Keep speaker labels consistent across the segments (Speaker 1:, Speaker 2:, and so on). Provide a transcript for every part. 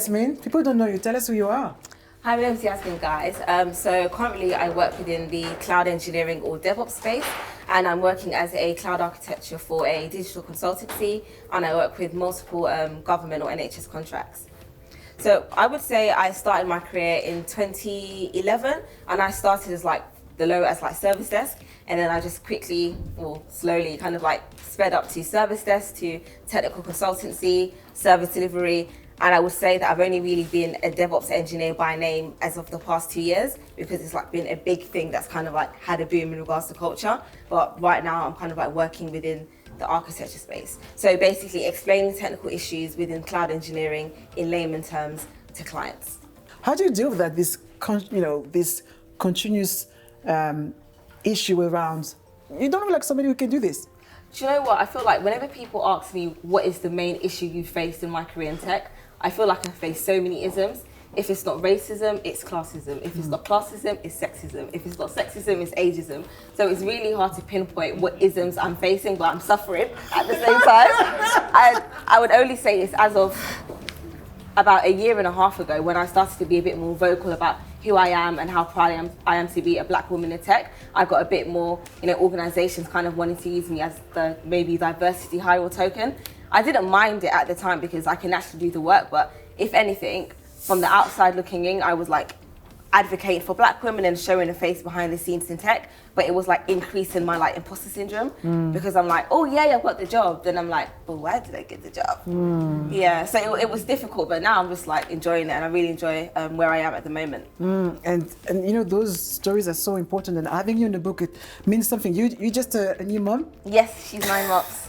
Speaker 1: Yasmin. People don't know you. Tell us who you are.
Speaker 2: Hi, my name is Yasmin, guys. So currently I work within the cloud engineering or DevOps space, and I'm working as a cloud architecture for a digital consultancy, and I work with multiple government or NHS contracts. So I would say I started my career in 2011, and I started as like service desk, and then I just quickly or slowly kind of like sped up to service desk, to technical consultancy, service delivery. And I would say that I've only really been a DevOps engineer by name as of the past 2 years, because it's like been a big thing that's kind of like had a boom in regards to culture. But right now I'm kind of like working within the architecture space. So basically explaining technical issues within cloud engineering in layman terms to clients.
Speaker 1: How do you deal with that? This continuous issue around, you don't look like somebody who can do this.
Speaker 2: Do you know what? I feel like whenever people ask me what is the main issue you faced in my career in tech, I feel like I face so many isms. If it's not racism, it's classism. If it's not classism, it's sexism. If it's not sexism, it's ageism. So it's really hard to pinpoint what isms I'm facing, but I'm suffering at the same time. I would only say this as of about a year and a half ago, when I started to be a bit more vocal about who I am and how proud I am to be a black woman in tech. I got a bit more, organizations kind of wanting to use me as the maybe diversity hire token. I didn't mind it at the time because I can actually do the work, but if anything, from the outside looking in, I was like advocating for black women and showing a face behind the scenes in tech, but it was like increasing my like imposter syndrome because I'm like, oh yeah, I've got the job. Then I'm like, but why did I get the job? Yeah, so it was difficult, but now I'm just like enjoying it, and I really enjoy where I am at the moment.
Speaker 1: And those stories are so important, and having you in the book, it means something. You just a new mom?
Speaker 2: Yes, she's 9 months.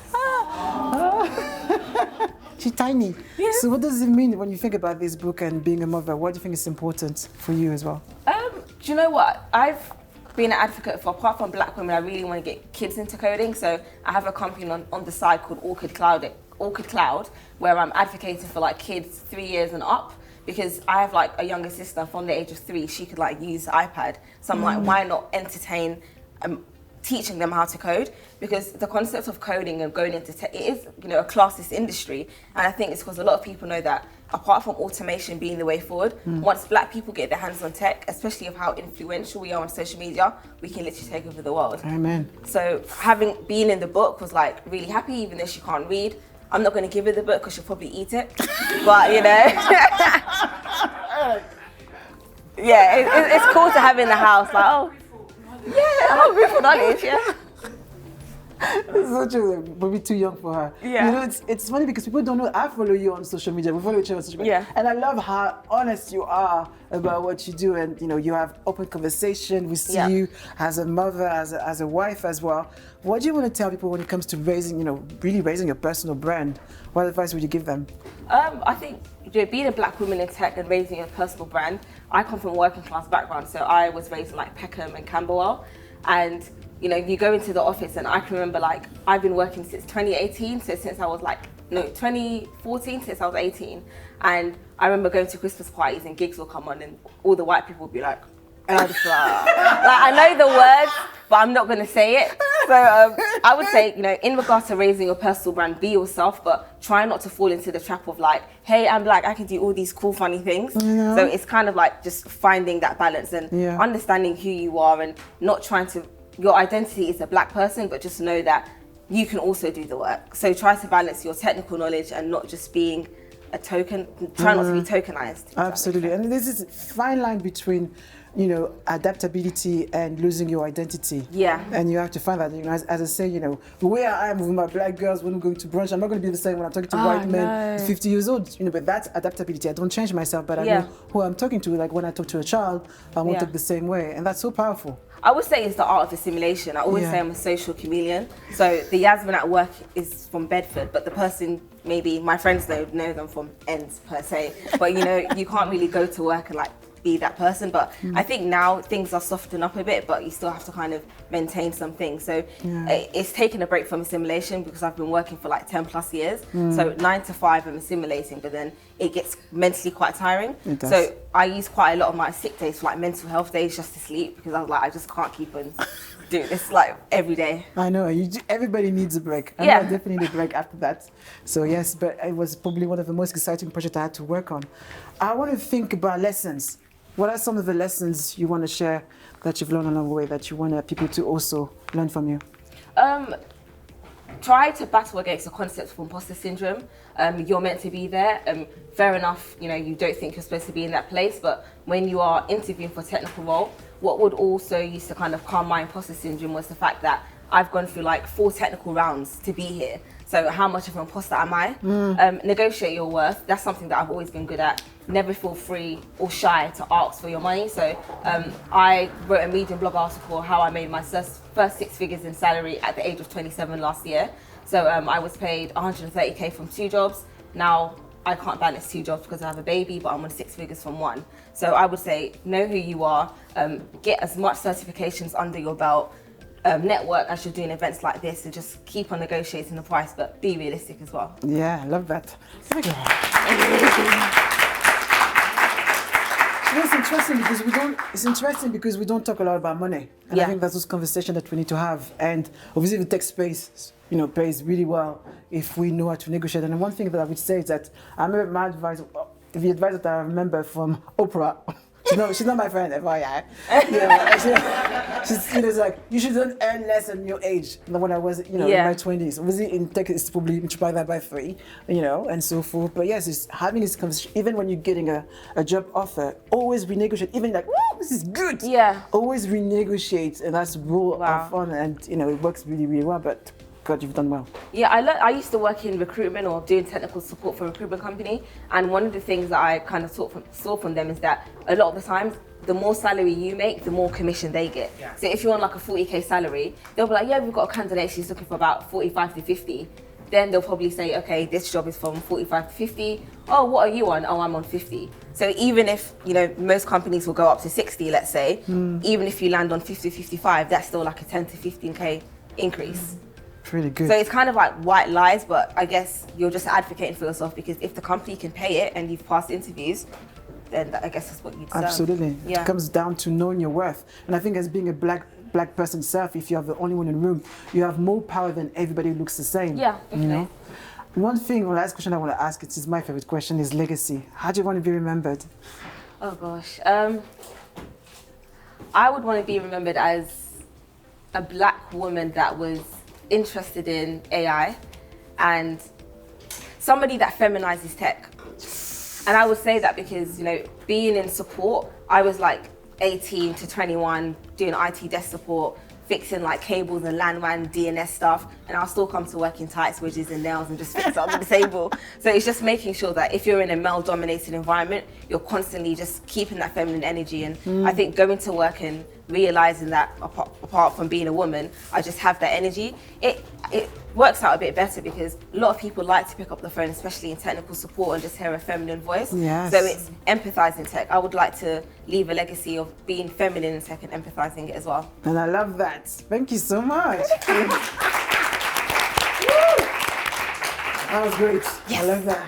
Speaker 1: She's tiny. Yeah. So what does it mean when you think about this book and being a mother? What do you think is important for you as well?
Speaker 2: Do you know what? I've been an advocate for, apart from black women, I really want to get kids into coding. So I have a company on the side called Orchid Cloud, where I'm advocating for like kids 3 years and up, because I have like a younger sister from the age of 3. She could like use the iPad. So I'm like, why not entertain teaching them how to code? Because the concept of coding and going into tech, it is a classist industry, and I think it's because a lot of people know that apart from automation being the way forward, once black people get their hands on tech, especially of how influential we are on social media, we can literally take over the world.
Speaker 1: Amen.
Speaker 2: So having been in the book was like really happy, even though she can't read. I'm not going to give her the book because she'll probably eat it, but yeah, it's cool to have in the house, like, oh, yeah, beautiful knowledge, yeah.
Speaker 1: It's so true, probably too young for her.
Speaker 2: Yeah.
Speaker 1: It's funny because people don't know. I follow you on social media. We follow each other on social media.
Speaker 2: Yeah.
Speaker 1: And I love how honest you are about what you do, and you have open conversation. We see you as a mother, as a wife as well. What do you want to tell people when it comes to raising, really raising your personal brand? What advice would you give them?
Speaker 2: I think being a black woman in tech and raising a personal brand, I come from a working class background, so I was raised in like Peckham and Camberwell, and you go into the office, and I can remember like I've been working since 2018, so since I was 2014, since I was 18, and I remember going to Christmas parties and gigs will come on and all the white people would be like, and I just like I know the words, but I'm not going to say it. So I would say, in regards to raising your personal brand, be yourself, but try not to fall into the trap of like, hey, I'm black, I can do all these cool, funny things. So it's kind of like just finding that balance and understanding who you are, and not trying to, your identity is a black person, but just know that you can also do the work. So try to balance your technical knowledge and not just being a token, try not to be tokenized.
Speaker 1: Absolutely. And this is a fine line between adaptability and losing your identity.
Speaker 2: Yeah.
Speaker 1: And you have to find that, as I say, the way I am with my black girls when I'm going to brunch, I'm not going to be the same when I'm talking to white men 50 years old. But that's adaptability. I don't change myself, but I know who I'm talking to. Like when I talk to a child, I won't talk the same way. And that's so powerful.
Speaker 2: I would say it's the art of assimilation. I always say I'm a social chameleon. So the Yasmin at work is from Bedford, but the person, maybe my friends don't know them from ends per se. But you can't really go to work and like be that person. But I think now things are softened up a bit, but you still have to kind of maintain some things. So it's taken a break from assimilation because I've been working for like 10 plus years. So 9 to 5 I'm assimilating, but then it gets mentally quite tiring. So I use quite a lot of my sick days for like mental health days just to sleep, because I was like, I just can't keep on do this like every day.
Speaker 1: I know, everybody needs a break. I definitely need a break after that. So yes, but it was probably one of the most exciting projects I had to work on. I want to think about lessons. What are some of the lessons you want to share that you've learned along the way that you want people to also learn from you?
Speaker 2: Try to battle against the concept of imposter syndrome. You're meant to be there. Fair enough, you don't think you're supposed to be in that place, but when you are interviewing for a technical role, what would also used to kind of calm my imposter syndrome was the fact that I've gone through like 4 technical rounds to be here. So how much of an imposter am I? Negotiate your worth. That's something that I've always been good at. Never feel free or shy to ask for your money. So I wrote a Medium blog article how I made my first 6 figures in salary at the age of 27 last year. So I was paid 130k from 2 jobs. Now I can't balance 2 jobs because I have a baby, but I'm on 6 figures from 1. So I would say know who you are, get as much certifications under your belt, network as you're doing events like this, and just keep on negotiating the price, but be realistic as well.
Speaker 1: Yeah, I love that. It's interesting because we don't talk a lot about money, and I think that's those conversations that we need to have. And obviously, the tech space, pays really well if we know how to negotiate. And one thing that I would say is that I remember my advisor, the advisor that I remember from Oprah. She's not my friend, FYI. She's like, you shouldn't earn less than your age. Than when I was, in my 20s. Obviously, in tech, it's probably multiply that by 3, and so forth. But yes, it's having this conversation. Even when you're getting a job offer, always renegotiate. Even like, whoa, this is good. Yeah. Always renegotiate, and that's rule of fun. And it works really, really well. But God, you've done well. Yeah,
Speaker 2: I used to work in recruitment or doing technical support for a recruitment company, and one of the things that I kind of saw from them is that a lot of the times, the more salary you make, the more commission they get. Yeah. So if you're on like a 40k salary, they'll be like, yeah, we've got a candidate, she's looking for about 45 to 50. Then they'll probably say, okay, this job is from 45 to 50. Oh, what are you on? Oh, I'm on 50. So even if, most companies will go up to 60, let's say, even if you land on 50, 55, that's still like a 10 to 15k increase.
Speaker 1: Really good.
Speaker 2: So it's kind of like white lies, but I guess you're just advocating for yourself, because if the company can pay it and you've passed interviews, then I guess that's what you deserve.
Speaker 1: Absolutely. Yeah. It comes down to knowing your worth. And I think as being a black person self, if you're the only one in the room, you have more power than everybody who looks the same. Yeah. Okay. One last question I want to ask, it is my favorite question, is legacy. How do you want to be remembered?
Speaker 2: Oh gosh. I would want to be remembered as a black woman that was interested in AI and somebody that feminizes tech. And I would say that because, being in support, I was like 18 to 21 doing IT desk support, fixing like cables and LAN WAN DNS stuff, and I'll still come to work in tights, wedges and nails and just fix it on the table. So it's just making sure that if you're in a male dominated environment, you're constantly just keeping that feminine energy. And I think going to work and realizing that apart from being a woman, I just have that energy, it works out a bit better, because a lot of people like to pick up the phone, especially in technical support, and just hear a feminine voice. Yes. So it's empathizing tech. I would like to leave a legacy of being feminine in tech and empathizing it as well.
Speaker 1: And I love that. Thank you so much. That was great. Yes. I love that.